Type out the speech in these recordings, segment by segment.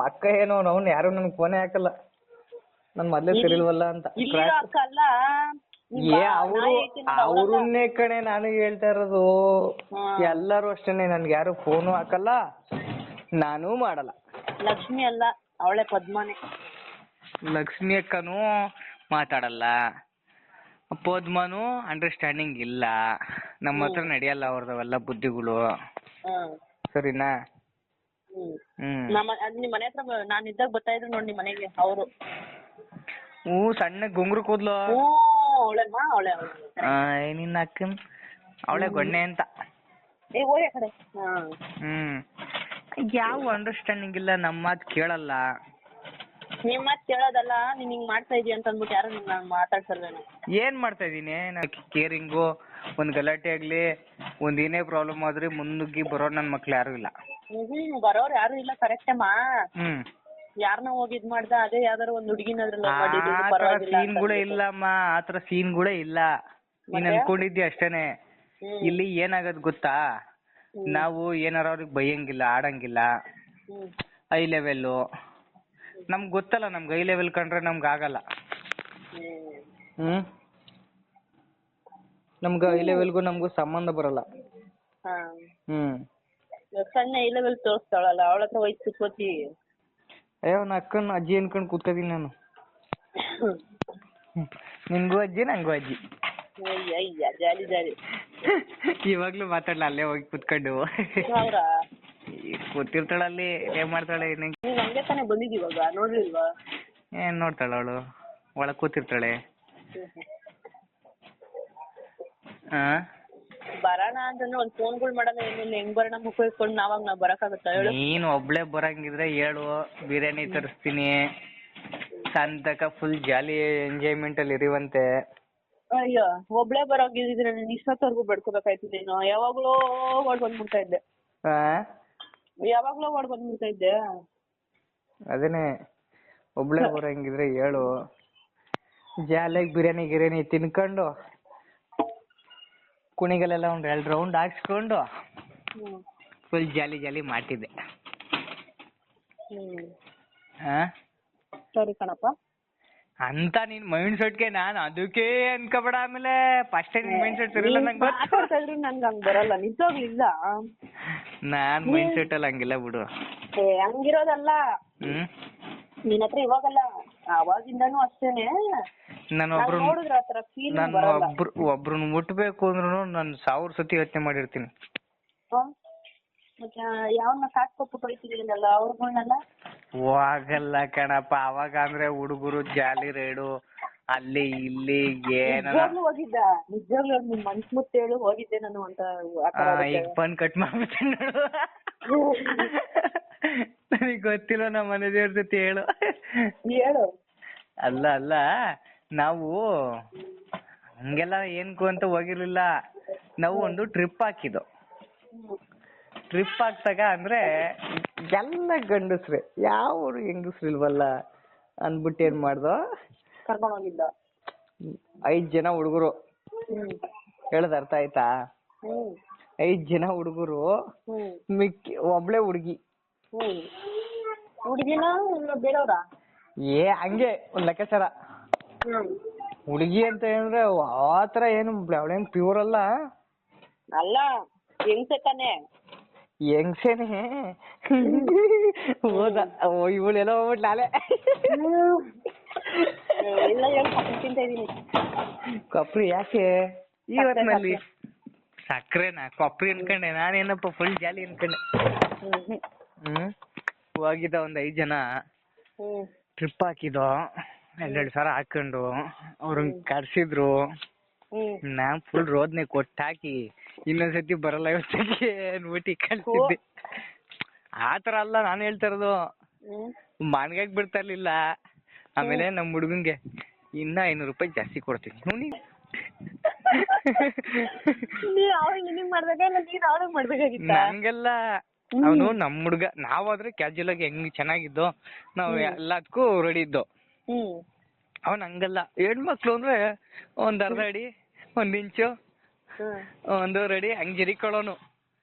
ಅಕ್ಕ ಏನೋ ಅವ್ನು ಯಾರು ನನ್ಗೆ ಫೋನೇ ಹಾಕಲ್ಲ. ನನ್ ಮೊದ್ಲೇ ತಿರಿಲ್ವಲ್ಲ ಅಂತ. ಅವ್ರನ್ನೇ ಕಣೆ ನಾನು ಹೇಳ್ತಾ ಇರೋದು. ಎಲ್ಲರೂ ಅಷ್ಟೇನೆ, ನನ್ಗೆ ಯಾರು ಫೋನು ಹಾಕಲ್ಲ, ನಾನು ಮಾಡಲ್ಲ. ಲಕ್ಷ್ಮಿ ಅಲ್ಲ, ಅವಳೆ ಪದ್ಮನೆ. ಲಕ್ಷ್ಮಿ ಅಕ್ಕನೂ ಮಾತಾಡಲ್ಲ, ಪದ್ಮನು ಅಂಡರ್ಸ್ಟ್ಯಾಂಡಿಂಗ್ ಇಲ್ಲ. ನಮ್ಮ ಹತ್ರ ನಡೆಯಲ್ಲ ಅವ್ರದವೆಲ್ಲ ಬುದ್ಧಿಗಳು. ಸರಿನಾ? ನಿಮ್ ಮನೆ ಹತ್ರ ನಾನು ಇದ್ದಾಗ ಬರ್ತಾ ಇದ್ರು ನೋಡಿ ನಿಮ್ ಮನೆಗೆ ಅವರು. ಸಣ್ಣ ಗುಂಗ್ರು ಕೂದ್ಲು. ಅವಳೆ ನಿನ್ನ ಅಕ್ಕನ್ ಅವಳೆ ಗೊಣ್ಣೆ ಅಂತ. ಯಾವ ಅಂಡರ್ಸ್ಟ್ಯಾಂಡಿಂಗ್ ಇಲ್ಲ, ನಮ್ಮ ಮಾತು ಕೇಳಲ್ಲ. ನಿಮ್ ಮಾತು ಕೇಳೋದಲ್ಲ, ನೀನ್ ಹಿಂಗ್ ಮಾಡ್ತಾ ಇದೀಯ ಅಂತ ಅಂದ್ಬಿಟ್ಟು ಯಾರು ನಿನ್ನ ಮಾತಾಡ್ಸಲ್ವೇನೋ. ಏನ್ ಮಾಡ್ತಾ ಇದೀನಿ? ಕೇರಿಂಗು, ಒಂದ್ ಗಲಾಟೆ ಆಗ್ಲಿ, ಒಂದ್ ಏನೇ ಪ್ರಾಬ್ಲಮ್ ಆದ್ರೆ ಮುನ್ನುಗ್ಗಿ ಬರೋ ನನ್ ಮಕ್ಳು ಯಾರು ಇಲ್ಲ. ಬರೋರು ಯಾರು ಇಲ್ಲ, ಕರೆಕ್ಟಮ್ಮ. ಯಾರನ್ನ ಹೋಗಿ ಇದ್ ಮಾಡ್ದ, ಅದೇ ಯಾವ್ದಾರು ಒಂದ್ ಹುಡುಗಿನಾದ್ರಲ್ಲ ಸೀನ್ಗಳೇ ಇಲ್ಲಮ್ಮ, ಆತರ ಸೀನ್ಗಳೇ ಇಲ್ಲ. ನೀನ್ ಅನ್ಕೊಂಡಿದ್ದಿ ಅಷ್ಟೇನೆ. ಇಲ್ಲಿ ಏನಾಗದ್ ಗೊತ್ತಾ, ನಾವು ಏನಾರ ಅವ್ರಿಗೆ ಬೈಯಂಗಿಲ್ಲ, ಆಡಂಗಿಲ್ಲ. ಹೈ ಲೆವೆಲ್ಲು ನಮ್ಗ್ ಗೊತ್ತಲ್ಲ, ನಮ್ಗೆ ಹೈ ಲೆವೆಲ್ ಕಂಡ್ರೆ ನಮ್ಗೆ ಆಗಲ್ಲ. ನಮ್ಗೆ ಹೈ ಲೆವೆಲ್ಗೂ ನಮ್ಗೂ ಸಂಬಂಧ ಬರಲ್ಲ. ಸಣ್ಣ ಹೈ ಲೆವೆಲ್ ತೋರಿಸ್ತಾಳಲ್ಲ, ಅವಳ ಹತ್ರ ಹೋಯ್ತು ಕುತ್ಕೋತಿ. ಅಯ್ಯೋ, ನಾ ಅಕ್ಕನ್ ಅಜ್ಜಿ ಅನ್ಕೊಂಡ್ ಕೂತ್ಕೋತೀನಿ ನಾನು. ನಿನ್ಗೂ ಅಜ್ಜಿ, ನಂಗೂ ಅಜ್ಜಿ. ಜಾಲಿ ಜಾಲಿ. ಇವಾಗ್ಲೂ ಮಾತಾಡ್ಲ ಅಲ್ಲೇ ಹೋಗಿ ಕುತ್ಕೊಂಡು. ಕೂತಿರ್ತಾಳ ಅಲ್ಲಿ, ಏನ್ ಮಾಡ್ತಾಳೆ? ಹಂಗೆ ತಾನೇ ಬಂದಿದ್ ಇವಾಗ, ನೋಡ್ಲಿಲ್ವಾ? ಏನ್ ನೋಡ್ತಾಳ ಅವಳು? ಒಳಗ್ ಕೂತಿರ್ತಾಳೆ. ಬರೋಣ ಅಂತಂದ್ರೆ ಒಂದ್ ಫೋನ್ಗಳು ಮಾಡೋಣ, ಏನಿಲ್ಲ. ಹೆಂಗ್ ಬರೋಣ ಮುಖ ಇಟ್ಕೊಂಡು ನಾವ್ ಬರಕಾಗತ್ತ ಹೇಳು? ನೀನ್ ಒಬ್ಳೆ ಬರಂಗಿದ್ರೆ ಹೇಳು, ಬಿರಿಯಾನಿ ತರಿಸ್ತೀನಿ. ಸಂತಕ ಫುಲ್ ಜಾಲಿ ಎಂಜಾಯ್ಮೆಂಟ್ ಅಲ್ಲಿ ಇರುವಂತೆ. ಅಯ್ಯೋ, ಒಬ್ಳೆ ಬರೋಗಿದ್ರೆ ನೀನ್ ಇಷ್ಟೊತ್ತವರೆಗೂ ಬಡ್ಕೋಬೇಕಾಯ್ತು. ನೀನು ಯಾವಾಗ್ಲೋ ಓಡ್ ಬಂದ್ಬಿಡ್ತಾ ಇದ್ದೆ. ಯಾವಾಗ್ಲೋ ಓಡ್ ಬಂದ್ಬಿಡ್ತಾ ಇದ್ದೆ. ಅದೇನೆ, ಒಬ್ಳೆ ಬರಂಗಿದ್ರೆ ಹೇಳು, ಜಾಲಿಯಾಗಿ ಬಿರಿಯಾನಿ ತಿನ್ಕೊಂಡು ಕುಣಿಗಲೆಲ್ಲ ಒಂದ್ 2 ರೌಂಡ್ ಹಾಕ್ಸ್ಕೊಂಡು ಫುಲ್ ಜಾಲಿ ಜಾಲಿ ಮಾಡ್ತಿದ್ದೆ. ಸರಿ ಕಣಪ್ಪ ಅಂತ ನಿನ್ ಮೈಂಡ್ ಸೆಟ್ಗೆ ನಾನು ಅದಕ್ಕೆ ಅನ್ಕೋಬೇಡ. ಆಮೇಲೆ ಫಸ್ಟ್ ನಿನ್ ಮೈಂಡ್ ಸೆಟ್ ಇರಲ್ಲ, ನಂಗೆ ನಂಗೆ ಹಂಗ್ ಬರಲ್ಲ, ನಿಜವಾಗ್ಲಿಲ್ಲ. ನಾನ್ ಮೈಂಡ್ ಸೆಟ್ ಅಲ್ಲಿ ಹಂಗಿಲ್ಲ ಬಿಡು. ಹಂಗಿರೋದಲ್ಲ, ನಿನ್ ಹತ್ರ ಇವಾಗಲ್ಲ, ಅವಾಗಿಂದಾನು ಅಷ್ಟೇನೆ. ನಾನು ಒಬ್ರನ್ನ ಮುಟ್ಬೇಕು ಅಂದ್ರೂ ನಾನು 1000 ಸತಿ ಯೋಚನೆ ಮಾಡಿರ್ತೀನಿ. ಯಾವನ್ನ ಕಾಟ್ಕೊಟ್ಬಿಟ್ಟು ಹೋಯ್ತಿದ್ದೀನಲ್ಲ ಅವ್ರಗಳನ್ನೆಲ್ಲ. ಹೋಗಲ್ಲ ಕಣಪ್ಪ, ಅವಾಗ ಅಂದ್ರೆ ಹುಡುಗರು ಜಾಲಿ ರೈಡು ಅಲ್ಲಿ ಇಲ್ಲಿ ನಿಜವಾಗ್ಲೂ ಹೋಗಿದ್ದ? ನಿಜವಾಗ್ಲೂ ನಿಮ್ ಮನ್ಸ್ ಮುಟ್ಟು ಹೇಳು, ಹೋಗಿದ್ದೆ ನಾನು ಅಂತ. ಈಗ ಬಂದ್ ಕಟ್ ಮಾಡ್ಬಿಟ್ಟೆ ನೋಡು. ನನಗ್ ಗೊತ್ತಿಲ್ಲ, ನಮ್ಮ ಮನೆ ದೇವ್ರ ಜೊತೆ ಹೇಳು. ಅಲ್ಲ ನಾವು ಹಂಗೆಲ್ಲ ಏನ್ಕು ಅಂತ ಹೋಗಿರ್ಲಿಲ್ಲ. ನಾವು ಒಂದು ಟ್ರಿಪ್ ಹಾಕಿದ್ದು. ಟ್ರಿಪ್ ಹಾಕ್ದಾಗ ಅಂದ್ರೆ ಎಲ್ಲ ಗಂಡಸ್ರೆ, ಯಾವ ಹೆಂಗಸ್ರು ಇಲ್ವಲ್ಲ ಅನ್ಬಿಟ್ಟು ಏನ್ ಮಾಡ್ದೋ, ಕರ್ಕೊಂಡ್ ಹೋಗಿದ್ದ. 5 ಜನ ಹುಡುಗರು. ಹೇಳದ್ ಅರ್ಥ ಆಯ್ತಾ? 5 ಜನ ಹುಡುಗರು, ಒಬ್ಳೆ ಹುಡುಗಿ. ಹುಡುಗಿನ ಬೇರೆಯವ್ರ? ಹಂಗೆ ಒಂದ್ ಲೆಕ್ಕಾಚಾರ. ಹುಡುಗಿ ಅಂತ ಹೇಳಿದ್ರೆ ಆತರ ಏನು ಅವಳೇನ್ ಪ್ಯೂರ್ ಅಲ್ಲ. ಹೆಂಗ್ಸೆ ತಾನೆ? ಹೆಂಗ್ಸೇನೆ. ಹೋದ ಇವಳೆಲ್ಲ ಹೋಗ್ಬಿಟ್ಲ ನಾಳೆ. ಕೊಪ್ರಿ ಯಾಕೆ ಈ ಹೊತ್ನಲ್ಲಿ? ಸಕ್ರೆನಾ? ಕೊಪ್ರಿ ಅನ್ಕೊಂಡೆ ನಾನೇನಪ್ಪ ಫುಲ್ ಜಾಲಿ ಅನ್ಕೊಂಡೆ. ಹೋಗಿದ್ದ ಒಂದ್ 5 ಜನ ಟ್ರಿಪ್ ಹಾಕಿದ್ದು. 2 ಸಾವಿರ ಹಾಕೊಂಡು ಅವ್ರನ್ನ ಕರ್ಸಿದ್ರು. ನಾನ್ ಫುಲ್ ರೋದ್ನೆ ಕೊಟ್ಟಾಕಿ ಇನ್ನೊಂದ್ಸತಿ ಬರಲ್ಲ ಇವತ್ತಿಗೆ ಅನ್ಬಿಟ್ಟು ಕಳ್ಸಿದ್ದೆ. ಆತರ ಅಲ್ಲ ನಾನು ಹೇಳ್ತಾ ಇರೋದು, ಮನ್ಗಾಗ್ ಬಿಡ್ತಾ ಇರ್ಲಿಲ್ಲ. ಆಮೇಲೆ ನಮ್ ಹುಡುಗಂಗೆ ಇನ್ನ 500 ರೂಪಾಯಿ ಜಾಸ್ತಿ ಕೊಡ್ತೀನಿ. ನನ್ಗೆಲ್ಲ ಅವನು ನಮ್ ಹುಡ್ಗ, ನಾವಾದ್ರೆ ಕ್ಯಾಜುಯಲ್ ಆಗಿ ಹೆಂಗ್ ಚೆನ್ನಾಗಿದ್ದು, ನಾವ್ ಎಲ್ಲದಕ್ಕೂ ರೆಡಿ ಇದ್ದು. ಅವನ್ ಹಂಗಲ್ಲ, ಹೆಣ್ಮಕ್ಳು ಅಂದ್ರೆ ಒಂದ್ ಅರ್ಧ ಅಡಿ, 1 ಇಂಚು, 1 ಅಡಿ ಹಂಗ್ ಜರಿಕೊಳ್ಳೋನು.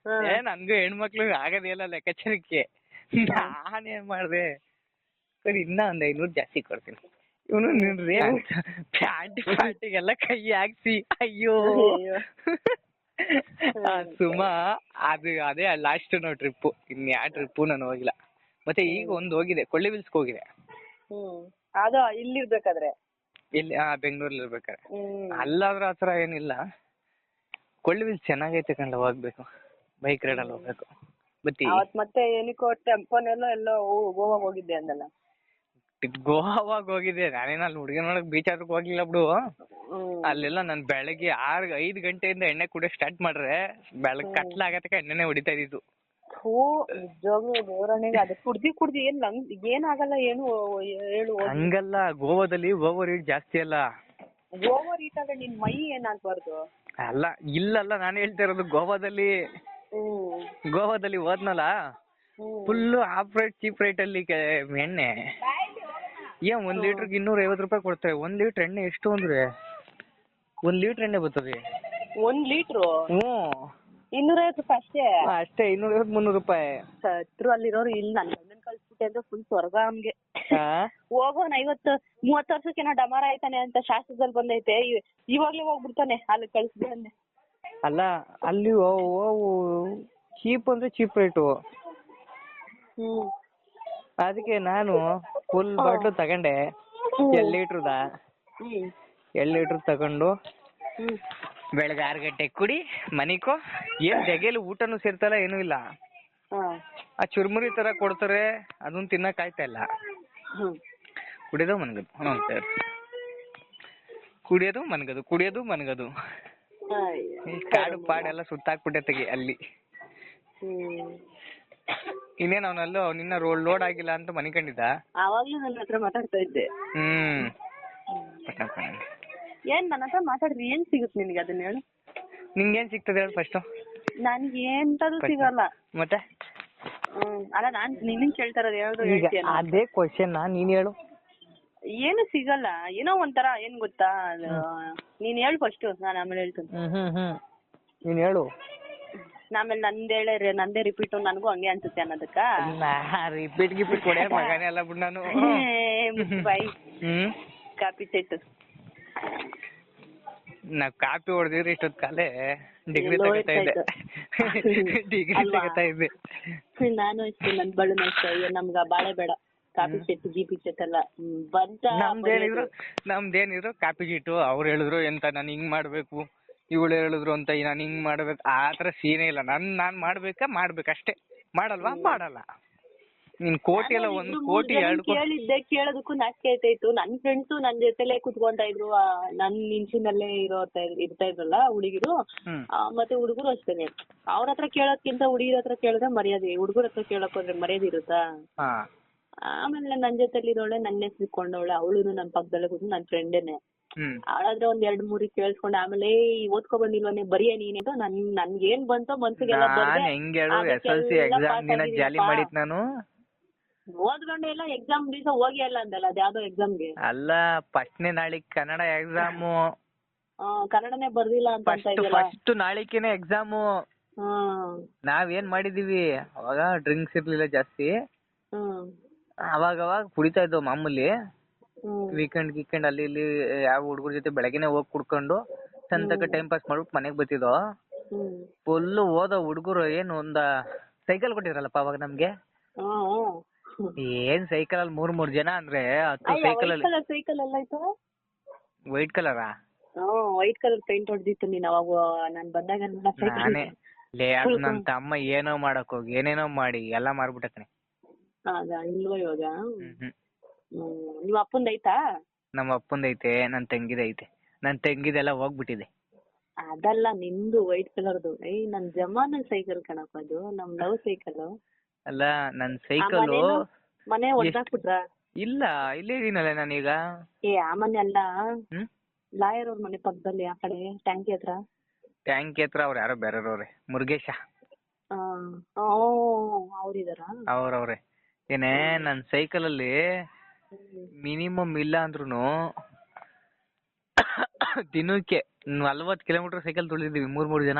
ನನ್ಗೂ ಹೆಣ್ಮಕ್ಳು ಆಗದೇಲ್ಲ ಲೆಕ್ಕಾಚಾರಕ್ಕೆ. ನಾನೇನ್ ಮಾಡ್ದೆ, ಸರಿ ಇನ್ನ ಒಂದ್ 500 ಜಾಸ್ತಿ ಕೊಡ್ತೀನಿ. ಇವನು ನಿನ್ರಿ ಪ್ಯಾಂಟಿಗೆಲ್ಲ ಕೈ ಹಾಕ್ಸಿ ಅಯ್ಯೋ ಸುಮಾ ಅದೇ ಲಾಸ್ಟ್ ನಾವು ಟ್ರಿಪ್. ಇನ್ಯಾ ಟ್ರಿಪ್ಪು ನಾನು ಹೋಗಿಲ್ಲ. ಮತ್ತೆ ಈಗ ಒಂದು ಹೋಗಿದೆ, ಕೊಳ್ಳಿವಿಲ್ಸ್ಗೆ ಹೋಗಿದೆ. ಅದು ಇಲ್ಲಿರ್ಬೇಕಾದ್ರೆ ಇಲ್ಲಿ ಬೆಂಗಳೂರಲ್ಲಿ ಇರ್ಬೇಕಾದ್ರೆ. ಅಲ್ಲಾದ್ರೂ ಆತರ ಏನಿಲ್ಲ. ಕೊಳ್ಳಿವಿಲ್ಸ್ ಚೆನ್ನಾಗೈತೆ ಕಣ್ಣ, ಹೋಗ್ಬೇಕು. ಬೈಕ್ ರೈಡ್ ಅಲ್ಲಿ ಹೋಗ್ಬೇಕು. ಮತ್ತೆ ಏನಕ್ಕೋ ಟೆಂಪೋನೆಲ್ಲ ಎಲ್ಲೋ ಗೋವಾ ಹೋಗಿದ್ದೆ ಅಂದಲ್ಲ. ಗೋವಾಗ್ ಹೋಗಿದ್ದೆ ನಾನೇನ ಅಲ್ಲಿ ಹುಡುಗಿ ನೋಡಕ್ ಬೀಚ್ ಹತ್ರಕ್ ಹೋಗ್ಲಿಲ್ಲ ಬಿಡು. ಅಲ್ಲೆಲ್ಲ ನಾನ್ ಬೆಳಗ್ಗೆ 5 ಗಂಟೆಯಿಂದ ಎಣ್ಣೆ ಕುಡಿಯಕ್ ಸ್ಟಾರ್ಟ್ ಮಾಡ್ರೆ ಬೆಳಗ್ಗೆ ಕತ್ಲಾಗತಕ ಎಣ್ಣೆನೆ ಹೊಡಿತಾ ಇದ್ದಿದ್ದು. ನಿಜವಾಗ್ಲೂ ದೇವರಣ್ಣಗೆ ಅದು ಕುಡ್ದಿ ಏನಾಗಲ್ಲ ಏನು ಹೇಳು. ಹಂಗಲ್ಲ, ಗೋವಾದಲ್ಲಿ ಓವರ್ ಹೀಟ್ ಜಾಸ್ತಿ ಅಲ್ಲ. ಓವರ್ ಹೀಟ್ ಆದ್ರೆ ನಿನ್ ಮೈ ಏನಾಗ್ಬಾರ್ದು ಅಲ್ಲ. ಇಲ್ಲಲ್ಲ, ನಾನು ಹೇಳ್ತಾ ಇರೋದು ಗೋವಾದಲ್ಲಿ ಹೋದ್ನಲ್ಲ full of rate cheap rate ಅಲ್ಲಿ ಎಣ್ಣೆ. ಏನ್ 1 ಲೀಟರ್ಗೆ 250 ರೂಪಾಯಿ ಕೊಡ್ತಾರೆ. 1 ಲೀಟರ್ ಎಣ್ಣೆ ಎಷ್ಟು ಅಂದ್ರೆ 1 ಲೀಟರ್ ಎಣ್ಣೆ ಬರ್ತದೆ. 1 ಲೀಟ್ರು 250 ರೂಪಾಯಿ ಅಷ್ಟೇ. 250-300 ರೂಪಾಯಿ. ಸತ್ರು ಅಲ್ಲಿರೋರು. ಇಲ್ಲಿ ನನ್ನ ಗಂಡನ್ ಕಳ್ಸ್ಬಿಟ್ಟೆ ಅಂದ್ರೆ ಫುಲ್ ಸ್ವರ್ಗ ನಮ್ಗೆ. ಹೋಗೋನ್ 30 ವರ್ಷಕ್ಕೇನೋ ಡಮಾರ ಆಯ್ತಾನೆ ಅಂತ ಶಾಸ್ತ್ರದಲ್ಲಿ ಬಂದೈತೆ. ಇವಾಗ್ಲೇ ಹೋಗ್ಬಿಡ್ತಾನೆ ಅಲ್ಲಿ ಕಳ್ಸ್ಬಿಡ ಅಂದೆ. ಅಲ್ಲ ಅಲ್ಲಿ ಚೀಪ್ ಅಂದ್ರೆ ಚೀಪ್ ರೇಟು. ಅದಕ್ಕೆ ನಾನು ಫುಲ್ ಬಾಟ್ಲು ತಗೊಂಡೆ. 2 ಲೀಟರ್ದ 2 ಲೀಟರ್ ತಗೊಂಡು ಬೆಳಗ್ಗೆ 6 ಗಂಟೆಗೆ ಕುಡಿ ಮನಿಕೋ. ಏನ್ ಜಗೆಯಲ್ಲಿ ಊಟನೂ ಸೇರ್ತಲ್ಲ, ಏನೂ ಇಲ್ಲ. ಆ ಚುರ್ಮುರಿ ತರ ಕೊಡ್ತಾರೆ, ಅದನ್ನ ತಿನ್ನಕ್ ಆಯ್ತಾ ಇಲ್ಲ. ಕುಡಿಯೋದು ಮನ್ಗದು. ಈ ಕಾಡು ಪಾಡೆಲ್ಲ ಸುತ್ತಾಕ್ಬಿಟ್ಟೆ ಅಲ್ಲಿ. ಇನ್ನೇನು ಅವನಲ್ಲೂ ನಿನ್ನ ಲೋಡ್ ಆಗಿಲ್ಲ ಅಂತ ಮನಿಕೊಂಡಿದ್ದ. ಅವಾಗ್ಲೂ ನನ್ನ ಹತ್ರ ಮಾತಾಡ್ತಾ ಇದ್ದೆ. ಏನ್ ನನ್ನ ಹತ್ರ ಮಾತಾಡಿದ್ರೆ ಏನ್ ಸಿಗುತ್ತೆ ನಿನ್ಗೆ, ಅದನ್ನ ಹೇಳು. ನಿಂಗೇನ್ ಸಿಗ್ತದೆ ಹೇಳು ಫಸ್ಟ್. ನನ್ಗೆ ಎಂತದು ಸಿಗಲ್ಲ. ಮತ್ತೆ ಅಲ್ಲ ನಾನ್ ನಿನ್ನ ಕೇಳ್ತಾ ಇರೋದು ಹೇಳು. ಅದೇ ಕ್ವಶನ್ ನೀನ್ ಹೇಳು. ಏನು ಸಿಗಲ್ಲ. ಏನೋ ಒಂಥರ ಏನ್ ಗೊತ್ತಾ, ನೀನ್ ಹೇಳು ಫಸ್ಟ್, ನಾನು ಆಮೇಲೆ ಹೇಳ್ತೀನಿ. ನೀನ್ ಹೇಳು. ಆಮೇಲೆ ನಂದೇ ರಿಪೀಟ್ ನನಗೂ ಹಂಗೆ ಅನ್ಸುತ್ತೆ ಅನ್ನೋದಕ್ಕ. ರಿಪೀಟ್ ಕೊಡೇ ಮಗನೇ ಅಲ್ಲ ಬಿಡ್ ನಾನು. ಕಾಪಿ ಸೆಟ್ ನಾವ್ ಕಾಪಿ ಹೊಡೆದಿದ್ರೆ ಇಷ್ಟೊತ್ ಕಾಲೇ ಡಿಗ್ರಿ ತಗೋತಾ ಇದ್ದೆ. ನಾನು ಅಷ್ಟೇ, ನನ್ ಬಳ್ಳು ಅಷ್ಟೇ. ನಮ್ಗ ಬಾಳೆ ಬೇಡ, ಕಾಪಿ ಸೆಟ್ ಜಿಪಿ ಸೆಟ್ ಎಲ್ಲ ಬಂತ. ನಮ್ದೇನಿದ್ರು ಕಾಪಿ ಶೀಟು. ಅವ್ರು ಹೇಳಿದ್ರು ಎಂತ ನಾನು ಹಿಂಗ್ ಮಾಡ್ಬೇಕು, ಇವಳು ಹೇಳಿದ್ರು ಅಂತ ನಾನು ಹಿಂಗ್ ಮಾಡ್ಬೇಕು, ಆತರ ಸೀನೇ ಇಲ್ಲ. ನಾನ್ ಮಾಡ್ಬೇಕಷ್ಟೇ. ಮಾಡಲ್ಲ. ನಿನ್ ಕೋಟಿ ಎಲ್ಲ 1 ಕೋಟಿ 2 ಕೋಟಿ ಕೇಳೋದಕ್ಕೂ ನಾಚಿಕೆ ಆಯ್ತಾಯ್ತು. ನನ್ ಫ್ರೆಂಡ್ಸು ನನ್ ಜೊತೆಲೆ ಕುತ್ಕೊಂತಾ ಇದ್ರು. ನನ್ ನಿನ್ಸಿನಲ್ಲೇ ಇರ್ತಾ ಇದ್ರಲ್ಲ ಹುಡುಗಿರು, ಮತ್ತೆ ಹುಡುಗರು ಅಷ್ಟೇನೆ. ಅವ್ರ ಹತ್ರ ಕೇಳೋದ್ಕಿಂತ ಹುಡುಗಿರ ಹತ್ರ ಕೇಳಿದ್ರೆ ಮರ್ಯಾದೆ. ಹುಡುಗರ ಹತ್ರ ಕೇಳಕ್ ಹೋದ್ರೆ ಮರ್ಯಾದೆ ಇರುತ್ತಾ? ಆಮೇಲೆ ನನ್ ಜೊತೆಲಿ ಇರೋಳೆ ನನ್ನ ಹೆಸರು ಇಟ್ಕೊಂಡವಳೆ. ಅವಳು ನನ್ ಪಕ್ಕದಲ್ಲೇ ಕೂತು ನನ್ ಫ್ರೆಂಡೇನೆ. ಅವಳಾದ್ರೆ 1-2-3 ಕೇಳಿಸ್ಕೊಂಡೆ. ಆಮೇಲೆ ಓದ್ಕೊ ಬಂದಿಲ್ವನೆ ಬರಿಯ ನೀನೆ ಅಂತ ನನ್ಗೇನ್ ಬಂತೋ ಮನ್ಸಿಗೆಲ್ಲ ಓದ್ಕೊಂಡೆ ಇಲ್ಲ. ಎಕ್ಸಾಮ್ ದಿವಸ ಹೋಗಿ ಅಲ್ಲ ಅಂದಲ್ಲ, ಅದ್ಯಾವ್ದೋ ಎಕ್ಸಾಮ್ಗೆ. ಅಲ್ಲ, ಫಸ್ಟ್ನೇ ನಾಳಿಗೆ ಕನ್ನಡ ಎಕ್ಸಾಮು. ಕನ್ನಡನೇ ಬರ್ದಿಲ್ಲ ಅಂತ ಫಸ್ಟ್ ನಾಳಿಕೆನೆ ಎಕ್ಸಾಮು. ನಾವೇನ್ ಮಾಡಿದೀವಿ ಅವಾಗ, ಡ್ರಿಂಕ್ಸ್ ಇರ್ಲಿಲ್ಲ ಜಾಸ್ತಿ. ಅವಾಗ ಕುಡಿತಾ ಇದ್ದೋ ಮಾಮೂಲಿ. ವೀಕೆಂಡ್ ಅಲ್ಲಿ ಇಲ್ಲಿ ಯಾವ ಹುಡುಗರ ಜೊತೆ ಬೆಳಗ್ಗೆನೆ ಹೋಗಿ ಕುಡ್ಕೊಂಡು ಸಂತಕ ಟೈಮ್ ಪಾಸ್ ಮಾಡ್ಬಿಟ್ಟು ಮನೆಗ್ ಬರ್ತಿದ್ದೋ. ಫುಲ್ ಓದೋ ಹುಡುಗರು ಏನು ಸೈಕಲ್ ಕೊಟ್ಟಿದ್ರಲ್ಲಪ್ಪ ಅವಾಗ ನಮ್ಗೆ. ಏನ್ ಸೈಕಲ್ ಅಲ್ಲಿ 3 ಜನ ಅಂದ್ರೆ 10 ಸೈಕಲ್ ಅಲ್ಲಿ. ಸೈಕಲ್ ಎಲ್ಲ ಆಯ್ತು. ವೈಟ್ ಕಲರಾ? ವೈಟ್ ಕಲರ್ ಪೇಂಟ್ ಹೊಡೆದಿತ್ತು ನೀನ್ ಅವಾಗ ನಾನ್ ಬಂದಾಗ. ನಾನೇ ನನ್ ತಮ್ಮ ಏನೋ ಮಾಡಕ್ ಹೋಗಿ ಏನೇನೋ ಮಾಡಿ ಎಲ್ಲ ಮಾರ್ಬಿಟ್ಟ ಕಣೆ. ಹೌದಾ? ಇಲ್ವಾ ಇವಾಗ? ನಿಮ್ ಅಪ್ಪಂದ ಐತಾ? ನಮ್ಮ ಅಪ್ಪಂದ ಐತೆ, ನನ್ ತಂಗಿದೈತೆ. ನನ್ ತಂಗಿದೆಲ್ಲ ಹೋಗ್ಬಿಟ್ಟಿದೆ. ಅದಲ್ಲ, ನಿಂದು ವೈಟ್ ಕಲರ್ದು. ನನ್ ಜಮಾನ ಸೈಕಲ್ ಕಣಪ್ಪ ಅದು, ನಮ್ ಲವ್ ಸೈಕಲ್. ಅಲ್ಲ, ನನ್ ಸೈಕಲ್ ಮನೆ ಒದ್ದಾಕ್ಬಿಟ್ರ? ಇಲ್ಲ, ಇಲ್ಲೇ ಇದೀನಲ್ಲ ನಾನೀಗ. ಆ ಮನೆ ಅಲ್ಲ, ಲಾಯರ್ ಅವ್ರ ಮನೆ ಪಕ್ಕದಲ್ಲಿ ಆ ಕಡೆ ಟ್ಯಾಂಕಿ ಹತ್ರ. ಅವ್ರು ಯಾರೋ ಬೇರೆಯವ್ರೆ, ಮುರುಗೇಶ. ಅವ್ರಿದಾರ? ಅವ್ರವ್ರೆ. ಏನೇ ನನ್ ಸೈಕಲ್ ಅಲ್ಲಿ ಮಿನಿಮಮ್ ಇಲ್ಲ ಅಂದ್ರೂ ದಿನಕ್ಕೆ 40 ಕಿಲೋಮೀಟರ್ ಸೈಕಲ್ ತುಳಿದೀವಿ 3 ಜನ.